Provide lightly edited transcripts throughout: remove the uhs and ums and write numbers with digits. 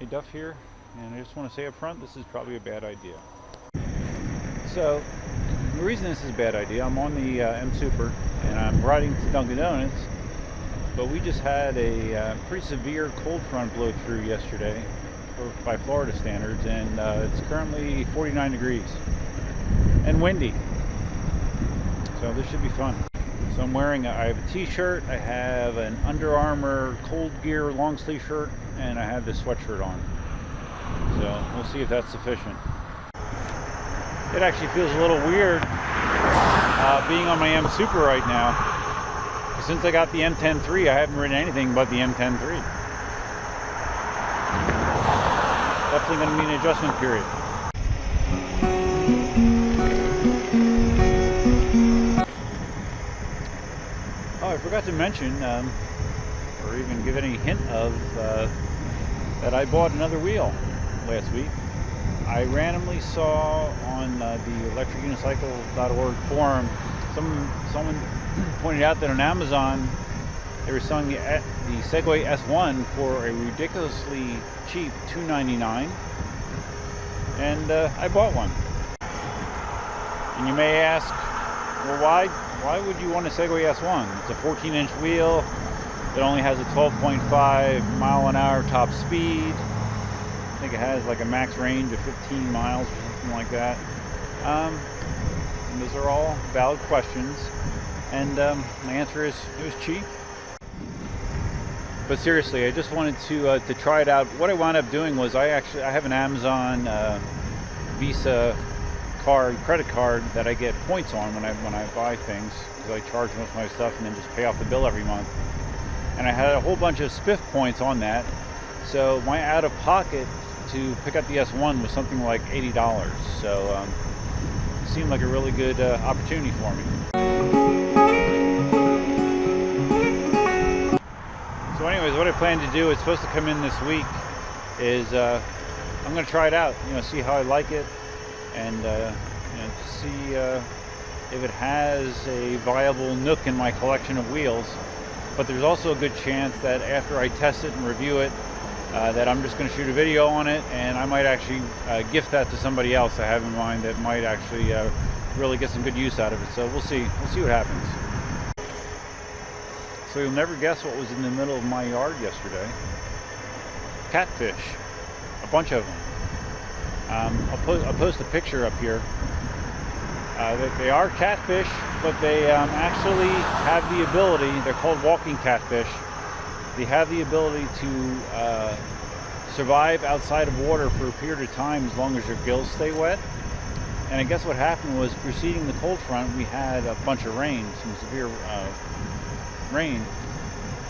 Duff here, and I just want to say up front, this is probably a bad idea. So, the reason this is a bad idea, I'm on the Msuper, and I'm riding to Dunkin Donuts, but we just had a pretty severe cold front blow through yesterday by Florida standards, and it's currently 49 degrees and windy, so this should be fun. So I'm wearing, I have a t-shirt, I have an Under Armour Cold Gear long sleeve shirt, and I have this sweatshirt on. So we'll see if that's sufficient. It actually feels a little weird being on my Msuper right now. Since I got the M10.3, I haven't ridden anything but the M10.3. Definitely going to be an adjustment period. Oh, I forgot to mention, or even give any hint of, that I bought another wheel last week. I randomly saw on the electricunicycle.org forum, someone pointed out that on Amazon they were selling the Segway S1 for a ridiculously cheap $2.99, and I bought one. And you may ask, well, why would you want a Segway S1? It's a 14-inch wheel. It only has a 12.5 mile an hour top speed. I think it has like a max range of 15 miles or something like that. And those are all valid questions. And my answer is it was cheap. But seriously, I just wanted to try it out. What I wound up doing was I have an Amazon Visa credit card that I get points on when I buy things, because I charge most of my stuff and then just pay off the bill every month. And I had a whole bunch of spiff points on that, so my out-of-pocket to pick up the S1 was something like $80. So it seemed like a really good opportunity for me. So anyways, what I plan to do, it's supposed to come in this week, is I'm going to try it out, see how I like it, and see if it has a viable nook in my collection of wheels. But there's also a good chance that after I test it and review it, that I'm just going to shoot a video on it, and I might actually gift that to somebody else I have in mind that might actually really get some good use out of it. So we'll see what happens. So you'll never guess what was in the middle of my yard yesterday. Catfish, a bunch of them. I'll post a picture up here. They are catfish, but they actually have the ability, they're called walking catfish. They have the ability to survive outside of water for a period of time as long as your gills stay wet. And I guess what happened was, preceding the cold front, we had a bunch of rain, some severe rain.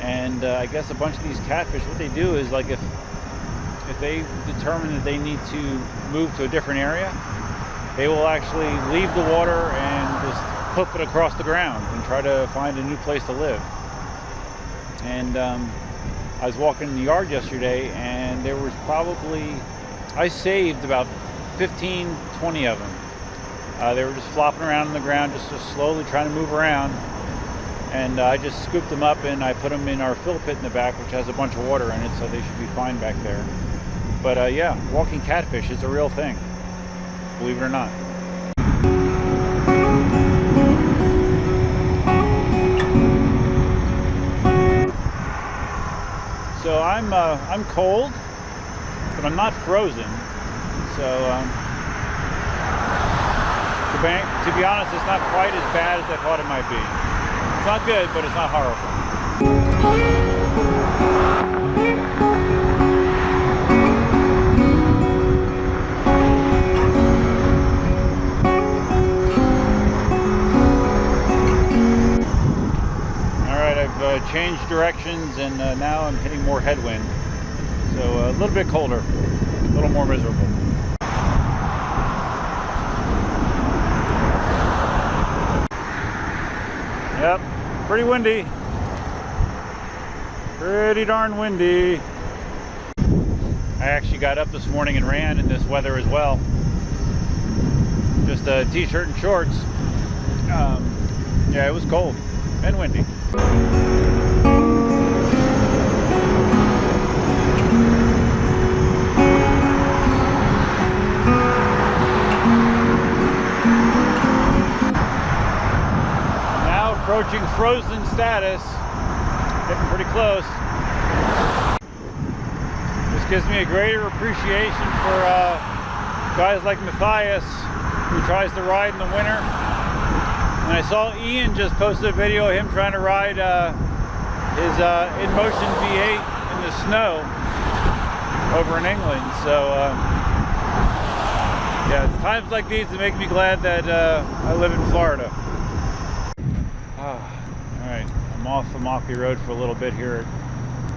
And I guess a bunch of these catfish, what they do is, like, if they determine that they need to move to a different area, they will actually leave the water and just hoof it across the ground and try to find a new place to live. And I was walking in the yard yesterday, and there was probably, I saved about 15, 20 of them. They were just flopping around on the ground, just slowly trying to move around. And I just scooped them up, and I put them in our fill pit in the back, which has a bunch of water in it, so they should be fine back there. But yeah, walking catfish is a real thing, believe it or not. So I'm cold, but I'm not frozen. So to be honest, it's not quite as bad as I thought it might be. It's not good, but it's not horrible. Alright, I've changed directions, and now I'm hitting more headwind. So a little bit colder, a little more miserable. Yep, pretty windy. Pretty darn windy. I actually got up this morning and ran in this weather as well. Just a t-shirt and shorts. Yeah, it was cold and windy. approaching frozen status. Getting pretty close. This gives me a greater appreciation for guys like Matthias, who tries to ride in the winter. And I saw Ian just posted a video of him trying to ride his Inmotion V8 in the snow over in England. So yeah, it's times like these that make me glad that I live in Florida. Alright, I'm off the Mockery Road for a little bit here.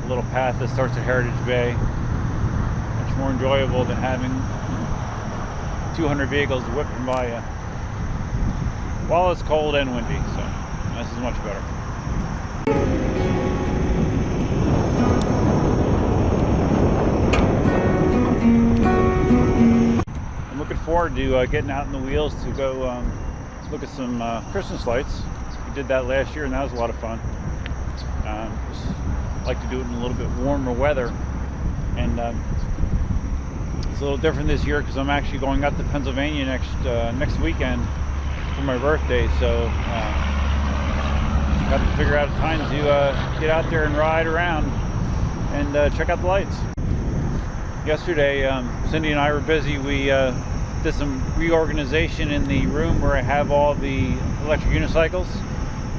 A little path that starts at Heritage Bay. Much more enjoyable than having 200 vehicles whipping by you while it's cold and windy, so this is much better. I'm looking forward to getting out in the wheels to go look at some Christmas lights. We did that last year and that was a lot of fun. Just like to do it in a little bit warmer weather, and it's a little different this year because I'm actually going out to Pennsylvania next weekend for my birthday, so got to figure out a time to get out there and ride around and check out the lights. Yesterday, Cindy and I were busy. We did some reorganization in the room where I have all the electric unicycles,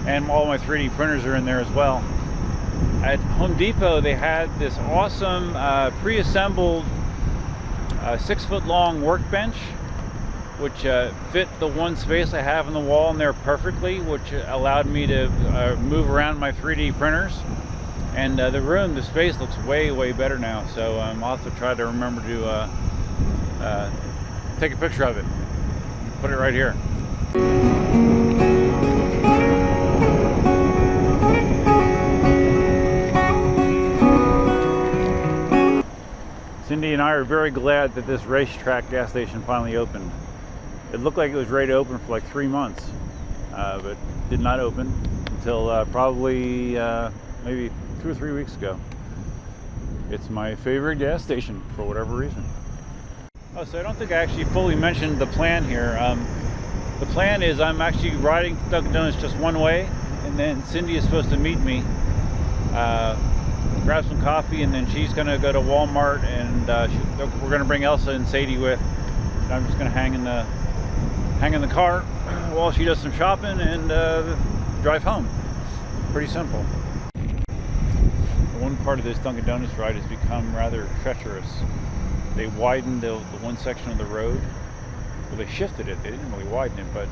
and all my 3D printers are in there as well. At Home Depot, they had this awesome pre-assembled 6-foot-long workbench, which fit the one space I have in the wall in there perfectly, which allowed me to move around my 3D printers. And the space looks way better now, so I'll have to try to remember to take a picture of it. Put it right here. Cindy and I are very glad that this racetrack gas station finally opened. It looked like it was ready to open for like 3 months, but did not open until probably maybe 2 or 3 weeks ago. It's my favorite gas station for whatever reason. Oh, so I don't think I actually fully mentioned the plan here. The plan is I'm actually riding Dunkin Donuts just one way, and then Cindy is supposed to meet me, grab some coffee, and then she's going to go to Walmart, and we're going to bring Elsa and Sadie with. And I'm just going to hang in the car while she does some shopping and drive home. Pretty simple. One part of this Dunkin Donuts ride has become rather treacherous. They widened the one section of the road. Well, they shifted it. They didn't really widen it, but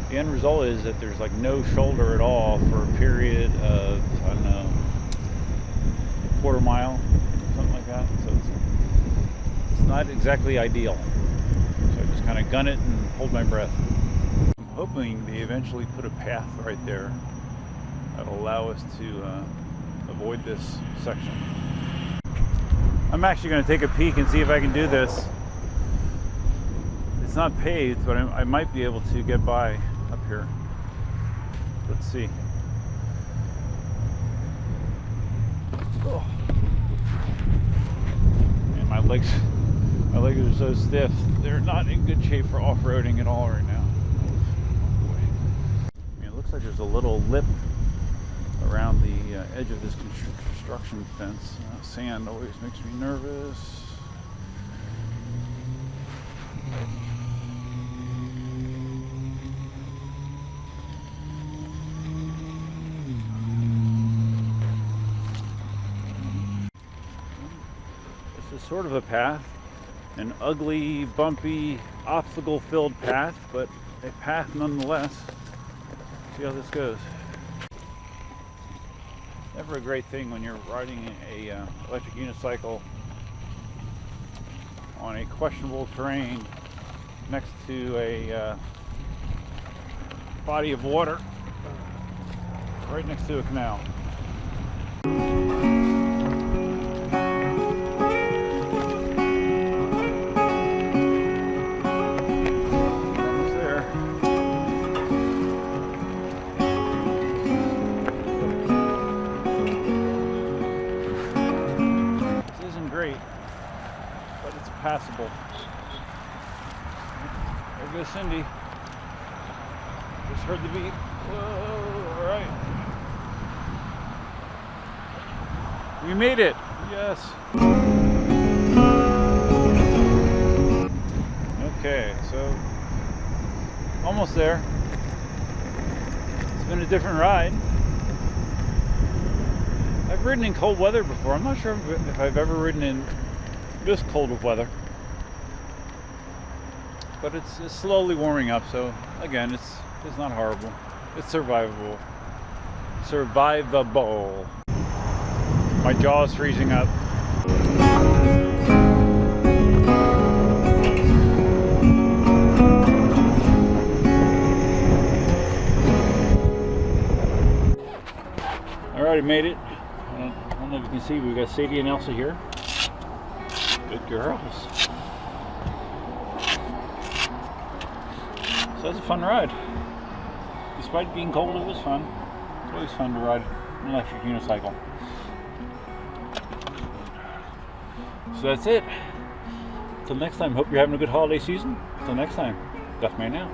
the end result is that there's like no shoulder at all for a period of, I don't know, a quarter mile, something like that. So it's not exactly ideal. So I just kind of gun it and hold my breath. I'm hoping they eventually put a path right there that'll allow us to avoid this section. I'm actually going to take a peek and see if I can do this. It's not paved, but I might be able to get by up here. Let's see. Oh. Man, my legs are so stiff. They're not in good shape for off-roading at all right now. Oh, boy. I mean, it looks like there's a little lip around the edge of this construction fence. Sand always makes me nervous. This is sort of a path, an ugly, bumpy, obstacle-filled path, but a path nonetheless. See how this goes. Never a great thing when you're riding a electric unicycle on a questionable terrain next to a body of water right next to a canal. Passable. There goes Cindy. Just heard the beep. Whoa, all right. We made it. Yes. Okay, so almost there. It's been a different ride. I've ridden in cold weather before. I'm not sure if I've ever ridden in this cold of weather. But it's slowly warming up, so again, it's not horrible. It's survivable. Survivable. My jaw is freezing up. Alright, I made it. I don't know if you can see, we've got Sadie and Elsa here. Good girls. So that's a fun ride. Despite being cold, it was fun. It's always fun to ride an electric unicycle. So that's it. Until next time, hope you're having a good holiday season. Until next time, Duff Man out.